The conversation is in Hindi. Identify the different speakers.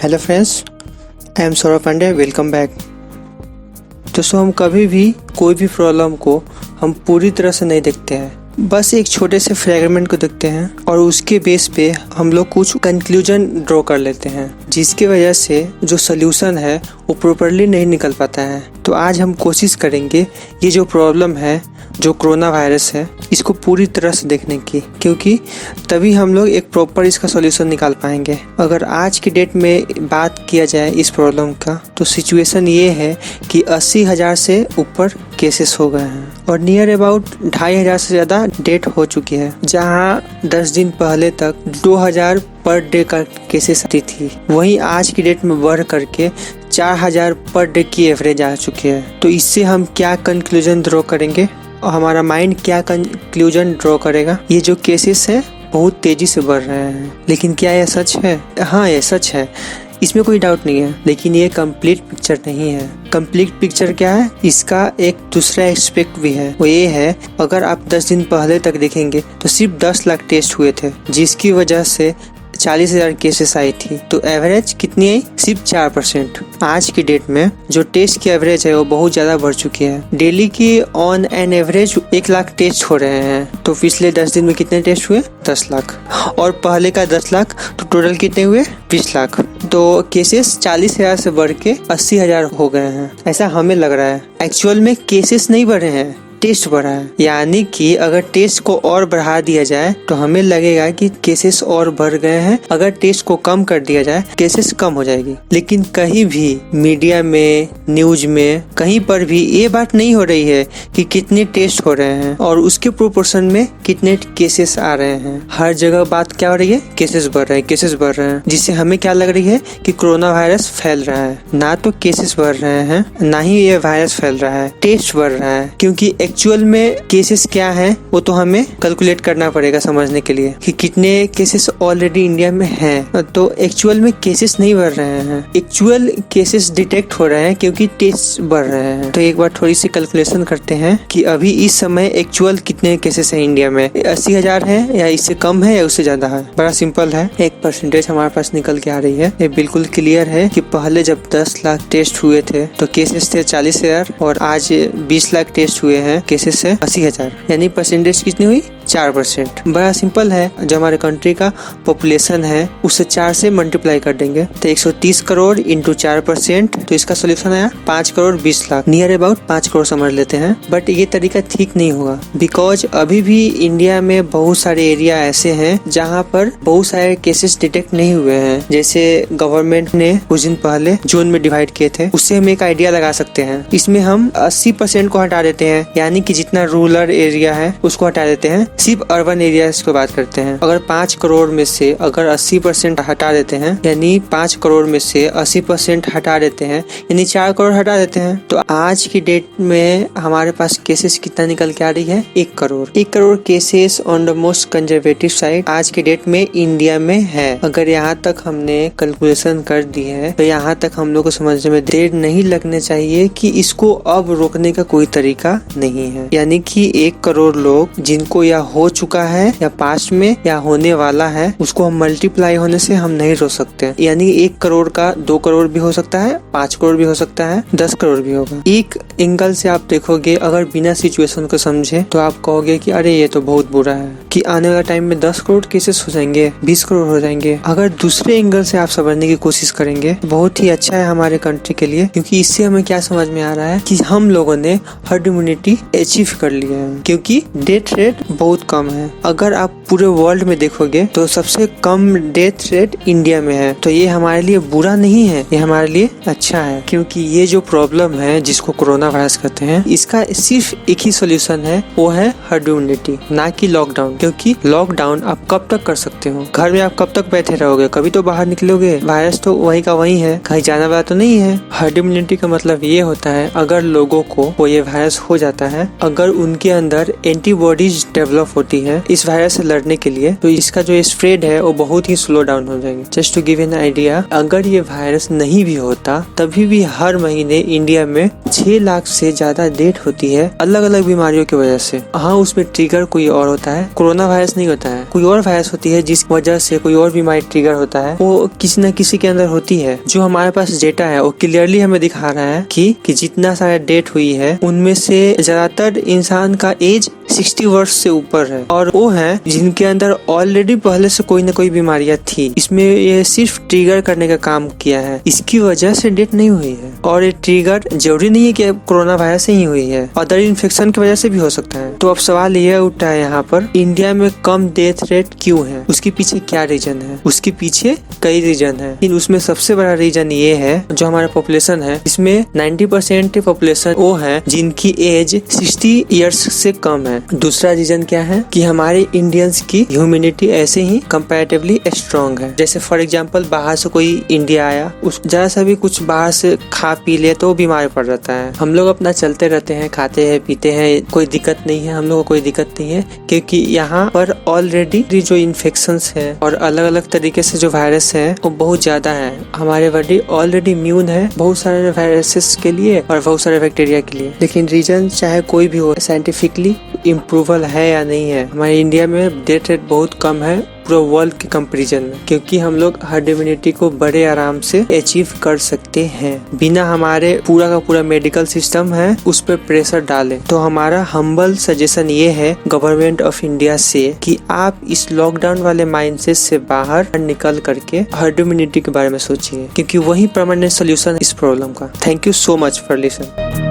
Speaker 1: Hello friends, I am Saurabh Pande. Welcome back. दोस्तों, हम कभी भी कोई भी प्रॉब्लम को हम पूरी तरह से नहीं देखते हैं, बस एक छोटे से फ्रेगमेंट को देखते हैं और उसके बेस पे हम लोग कुछ कंक्लूजन ड्रॉ कर लेते हैं, जिसकी वजह से जो सोल्यूशन है वो प्रॉपरली नहीं निकल पाता है। तो आज हम कोशिश करेंगे ये जो प्रॉब्लम है, जो कोरोना वायरस है, इसको पूरी तरह से देखने की, क्योंकि तभी हम लोग एक प्रॉपर इसका सॉल्यूशन निकाल पाएंगे। अगर आज की डेट में बात किया जाए इस प्रॉब्लम का, तो सिचुएशन ये है कि 80,000 से ऊपर केसेस हो गए हैं और नियर अबाउट 2,500 से ज़्यादा डेथ हो चुकी है। जहां 10 दिन पहले तक 2,000 पर डे का केसेस आती थी, वहीं आज की डेट में बढ़ करके 4,000 पर डे की एवरेज आ चुकी है। तो इससे हम क्या कंक्लूजन ड्रॉ करेंगे और हमारा माइंड क्या कंक्लूजन ड्रॉ करेगा? ये जो केसेस है बहुत तेजी से बढ़ रहे हैं, लेकिन क्या यह सच है? हाँ, यह सच है, इसमें कोई डाउट नहीं है, लेकिन ये कंप्लीट पिक्चर नहीं है। कंप्लीट पिक्चर क्या है? इसका एक दूसरा एस्पेक्ट भी है, वो ये है, अगर आप 10 दिन पहले तक देखेंगे तो सिर्फ 10 लाख टेस्ट हुए थे, जिसकी वजह से 40,000 केसेस आई थी। तो एवरेज कितनी आई? सिर्फ 4%। आज की डेट में जो टेस्ट की एवरेज है वो बहुत ज्यादा बढ़ चुकी है। डेली की on an average 1 lakh test हो रहे हैं। तो पिछले 10 दिन में कितने टेस्ट हुए? 10 लाख। और पहले का 10 लाख, तो टोटल कितने हुए? 20 लाख। तो केसेस 40,000 से बढ़ के 80,000 हो गए हैं, ऐसा हमें लग रहा है। एक्चुअल में केसेस नहीं बढ़े हैं, टेस्ट बढ़ा है। यानी कि अगर टेस्ट को और बढ़ा दिया जाए तो हमें लगेगा कि केसेस और बढ़ गए हैं। अगर टेस्ट को कम कर दिया जाए, केसेस कम हो जाएगी। लेकिन कहीं भी मीडिया में, न्यूज में, कहीं पर भी ये बात नहीं हो रही है कि कितने टेस्ट हो रहे हैं और उसके प्रोपोर्शन में कितने केसेस आ रहे हैं। हर जगह बात क्या हो रही है? केसेस बढ़ रहे हैं, केसेस बढ़ रहे हैं, जिससे हमें क्या लग रही है कि कोरोना वायरस फैल रहा है। ना तो केसेस बढ़ रहे हैं, ना ही ये वायरस फैल रहा है, टेस्ट बढ़ रहा है। क्योंकि एक्चुअल में केसेस क्या है वो तो हमें कैलकुलेट करना पड़ेगा समझने के लिए कि कितने केसेस ऑलरेडी इंडिया में हैं। तो एक्चुअल में केसेस नहीं बढ़ रहे हैं, एक्चुअल केसेस डिटेक्ट हो रहे हैं क्योंकि टेस्ट बढ़ रहे हैं। तो एक बार थोड़ी सी कैलकुलेशन करते हैं कि अभी इस समय एक्चुअल कितने केसेस है इंडिया में। 80,000 है या इससे कम है या उससे ज्यादा है? बड़ा सिंपल है, एक परसेंटेज हमारे पास निकल के आ रही है। ये बिल्कुल क्लियर है कि पहले जब 10 लाख टेस्ट हुए थे तो केसेस थे 40,000 और आज 20 लाख टेस्ट हुए हैं, केसेस से 80,000, यानी परसेंटेज कितनी हुई? 4%। बड़ा सिंपल है, जो हमारे कंट्री का पॉपुलेशन है उसे 4 से मल्टीप्लाई कर देंगे तो 130 करोड़ इंटू 4%, तो इसका सोल्यूशन आया 5 करोड़ 20 लाख, नियर अबाउट 5 करोड़ समझ लेते हैं। बट ये तरीका ठीक नहीं होगा, बिकॉज अभी भी इंडिया में बहुत सारे एरिया ऐसे हैं जहाँ पर बहुत सारे केसेस डिटेक्ट नहीं हुए हैं। जैसे गवर्नमेंट ने कुछ दिन पहले जोन में डिवाइड किए थे, उससे हम एक आइडिया लगा सकते हैं। इसमें हम 80% को हटा देते हैं, यानी कि जितना रूरल एरिया है उसको हटा देते हैं, सिर्फ अर्बन एरियाज की बात करते हैं। अगर 5 करोड़ में से अगर 80% हटा देते हैं, यानी 5 करोड़ में से 80% हटा देते हैं, यानी 4 करोड़ हटा देते हैं, तो आज की डेट में हमारे पास केसेस कितना निकल के आ रही है? 1 crore. 1 crore cases on the most conservative side आज के डेट में इंडिया में है। अगर यहाँ तक हमने कैलकुलेशन कर दी है तो यहाँ तक हम लोग को समझने में देर नहीं लगने चाहिए कि इसको अब रोकने का कोई तरीका नहीं है। यानी कि 1 करोड़ लोग जिनको या हो चुका है या पास्ट में या होने वाला है, उसको हम मल्टीप्लाई होने से हम नहीं रोक सकते। यानी 1 करोड़ का 2 करोड़ भी हो सकता है, 5 करोड़ भी हो सकता है, 10 करोड़ भी होगा। एक एंगल से आप देखोगे, अगर बिना सिचुएशन को समझे तो आप कहोगे कि अरे ये तो बहुत बुरा है कि आने वाला टाइम में 10 करोड़ केसेस हो जाएंगे, 20 करोड़ हो जाएंगे। अगर दूसरे एंगल से आप समझने की कोशिश करेंगे तो बहुत ही अच्छा है हमारे कंट्री के लिए, क्योंकि इससे हमें क्या समझ में आ रहा है कि हम लोगों ने हर्ड इम्यूनिटी अचीव कर लिया है, क्योंकि डेथ रेट बहुत कम है। अगर आप पूरे वर्ल्ड में देखोगे तो सबसे कम डेथ रेट इंडिया में है। तो ये हमारे लिए बुरा नहीं है, ये हमारे लिए अच्छा है, क्योंकि ये जो प्रॉब्लम है जिसको कोरोना वायरस कहते हैं, इसका सिर्फ एक ही सोल्यूशन है, वो है हर्ड इम्यूनिटी, ना कि लॉकडाउन। क्योंकि लॉकडाउन आप कब तक कर सकते हो? घर में आप कब तक बैठे रहोगे? कभी तो बाहर निकलोगे, वायरस तो वही का वही है, कहीं जाना वाला तो नहीं है। हर्ड इम्यूनिटी का मतलब ये होता है, अगर लोगों को वो ये वायरस हो जाता है, अगर उनके अंदर एंटीबॉडीज डेवलप डेवलप होती है इस वायरस से लड़ने के लिए, तो इसका जो स्प्रेड है वो बहुत ही स्लो डाउन हो जाएंगे। Just to give an idea, अगर ये वायरस नहीं भी होता तभी भी हर महीने इंडिया में 6 लाख से ज्यादा डेथ होती है अलग अलग बीमारियों की वजह से। हाँ, उसमें ट्रिगर कोई और होता है, कोरोना वायरस नहीं होता है, कोई और वायरस होती है जिस वजह से कोई और बीमारी ट्रिगर होता है, वो किसी न किसी के अंदर होती है। जो हमारे पास डेटा है वो क्लियरली हमें दिखा रहा है कि जितना सारा डेथ हुई है उनमें से ज्यादातर इंसान का एज 60 वर्ष से ऊपर है, और वो है जिनके अंदर ऑलरेडी पहले से कोई न कोई बीमारियां थी। इसमें ये सिर्फ ट्रिगर करने का काम किया है, इसकी वजह से डेथ नहीं हुई है। और ये ट्रिगर जरूरी नहीं है कि कोरोना वायरस से ही हुई है, अदर इन्फेक्शन की वजह से भी हो सकता है। तो अब सवाल यह उठता है यहाँ पर, इंडिया में कम डेथ रेट क्यों है, उसके पीछे क्या रीजन है? उसके पीछे कई रीजन है, लेकिन उसमें सबसे बड़ा रीजन ये है जो हमारा पॉपुलेशन है, इसमें 90% पॉपुलेशन वो है जिनकी एज 60 इयर्स से कम है। दूसरा रीजन क्या है कि हमारे इंडियंस की ह्यूमिनिटी ऐसे ही कंपैरेटिवली स्ट्रॉन्ग है। जैसे फॉर एग्जांपल बाहर से कोई इंडिया आया, उस जरा सा भी कुछ बाहर से खा पी ले तो बीमार पड़ जाता है। हम लोग अपना चलते रहते हैं, खाते हैं पीते हैं, कोई दिक्कत नहीं है, हम लोग को कोई दिक्कत नहीं है, क्योंकि यहाँ पर ऑलरेडी जो इन्फेक्शंस है और अलग अलग तरीके से जो वायरस है वो बहुत ज्यादा है। हमारे बॉडी ऑलरेडी इम्यून है बहुत सारे वायरसेस के लिए और बहुत सारे बैक्टीरिया के लिए। लेकिन रीजन चाहे कोई भी हो, साइंटिफिकली इम्प्रूवल है या नहीं है, हमारे इंडिया में डेथ रेट बहुत कम है पूरे वर्ल्ड के कंपैरिजन में, क्योंकि हम लोग हर्ड इम्यूनिटी को बड़े आराम से अचीव कर सकते हैं बिना हमारे पूरा का पूरा मेडिकल सिस्टम है उस पर प्रेशर डाले। तो हमारा हम्बल सजेशन ये है गवर्नमेंट ऑफ इंडिया से कि आप इस लॉकडाउन वाले माइंडसेट से बाहर निकल करके हर्ड इम्यूनिटी के बारे में सोचिए, क्योंकि वही परमानेंट सोल्यूशन इस प्रॉब्लम का। Thank you so much for listening.